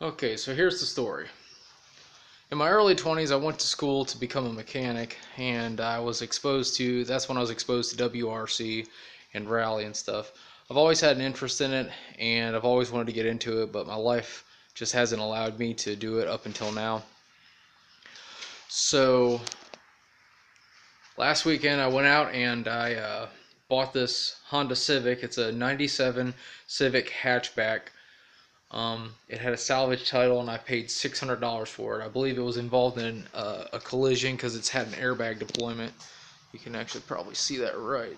Okay, so here's the story. In my early 20s, I went to school to become a mechanic, and that's when I was exposed to WRC and rally and stuff. I've always had an interest in it, and I've always wanted to get into it, but my life just hasn't allowed me to do it up until now. So, last weekend I went out and I bought this Honda Civic. It's a 97 Civic hatchback. It had a salvage title, and I paid $600 for it. I believe it was involved in a collision because it's had an airbag deployment. You can actually probably see that right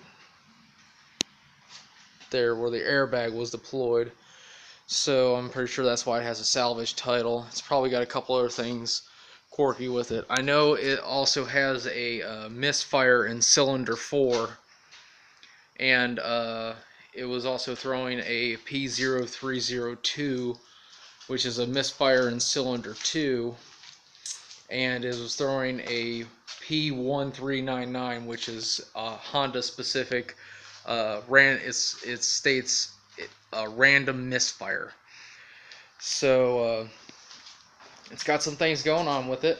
there where the airbag was deployed. So I'm pretty sure that's why it has a salvage title. It's probably got a couple other things quirky with it. I know it also has a misfire in cylinder 4, and it was also throwing a P0302, which is a misfire in cylinder 2, and it was throwing a P1399, which is Honda specific. It states a random misfire. So it's got some things going on with it.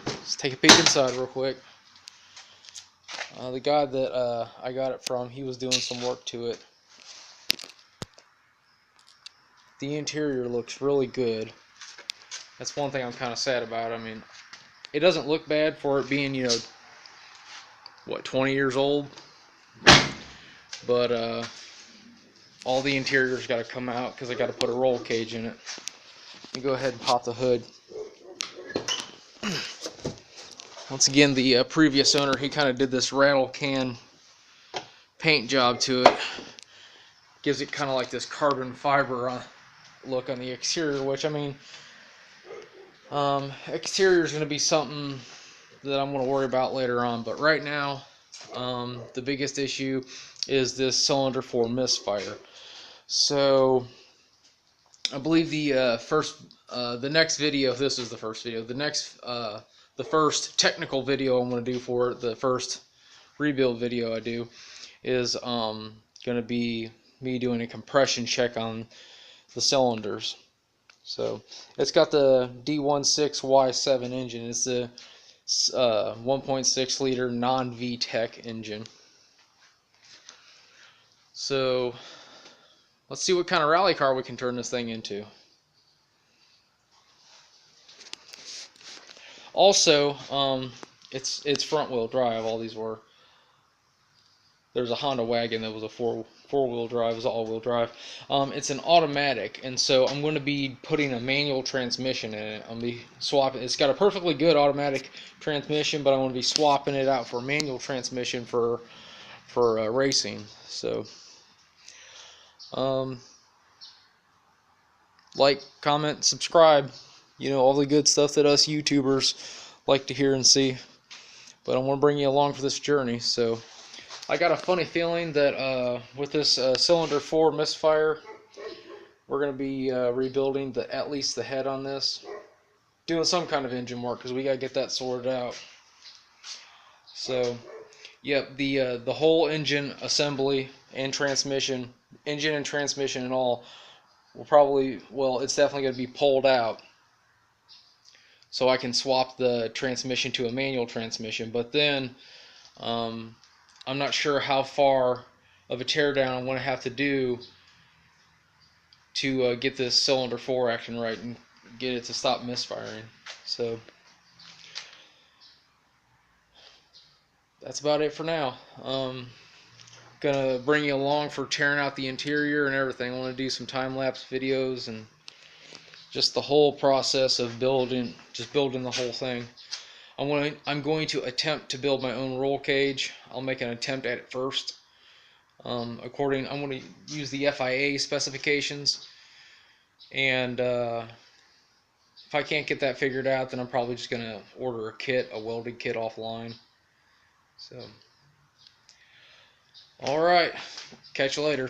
Let's take a peek inside real quick. The guy that I got it from, he was doing some work to it. The interior looks really good. That's one thing I'm kind of sad about. I mean, it doesn't look bad for it being, 20 years old. But all the interior's got to come out because I got to put a roll cage in it. Let me go ahead and pop the hood. Once again, the previous owner, he kind of did this rattle can paint job to it. Gives it kind of like this carbon fiber look on the exterior, which, I mean, exterior is going to be something that I'm going to worry about later on. But right now, the biggest issue is this cylinder 4 misfire. So I believe the next video, if this is the first video, the first technical video I'm going to do for it, the first rebuild video I do, is going to be me doing a compression check on the cylinders. So it's got the D16Y7 engine. It's the 1.6 liter non-VTEC engine. So let's see what kind of rally car we can turn this thing into. Also, it's front wheel drive. All these were. There's a Honda wagon that was a four wheel drive. It was all wheel drive. It's an automatic, and so I'm going to be putting a manual transmission in it. I'm going to be swapping. It's got a perfectly good automatic transmission, but I'm going to be swapping it out for a manual transmission for racing. So, like, comment, subscribe. All the good stuff that us YouTubers like to hear and see. But I want to bring you along for this journey. So I got a funny feeling that with this cylinder 4 misfire, we're going to be rebuilding at least the head on this. Doing some kind of engine work because we got to get that sorted out. So, yep, the whole engine assembly and transmission, engine and transmission and all, it's definitely going to be pulled out, so I can swap the transmission to a manual transmission. But then I'm not sure how far of a teardown I'm going to have to do to get this cylinder 4 acting right and get it to stop misfiring. So that's about it for now. Gonna bring you along for tearing out the interior and everything. I want to do some time-lapse videos and just the whole process of building the whole thing. I'm going to attempt to build my own roll cage. I'll make an attempt at it first. I'm going to use the FIA specifications, and if I can't get that figured out, then I'm probably just going to order a welded kit offline. So, alright, catch you later.